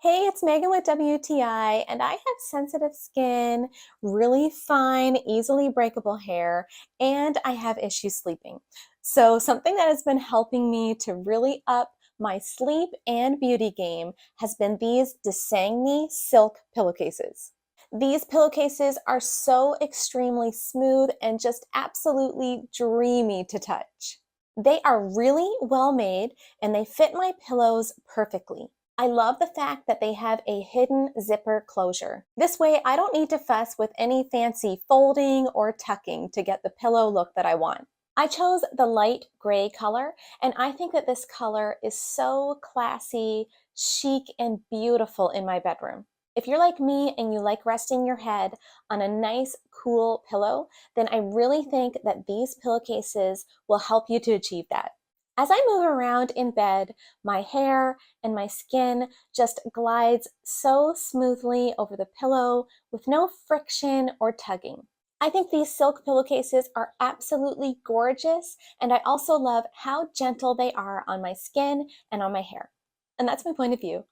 Hey, it's Megan with WTI, and I have sensitive skin, really fine, easily breakable hair, and I have issues sleeping. So, something that has been helping me to really up my sleep and beauty game has been these DISANGNI Silk pillowcases. These pillowcases are so extremely smooth and just absolutely dreamy to touch. They are really well made and they fit my pillows perfectly. I love the fact that they have a hidden zipper closure. This way, I don't need to fuss with any fancy folding or tucking to get the pillow look that I want. I chose the light gray color, and I think that this color is so classy, chic, and beautiful in my bedroom. If you're like me and you like resting your head on a nice, cool pillow, then I really think that these pillowcases will help you to achieve that. As I move around in bed, my hair and my skin just glides so smoothly over the pillow with no friction or tugging. I think these silk pillowcases are absolutely gorgeous, and I also love how gentle they are on my skin and on my hair. And that's my point of view.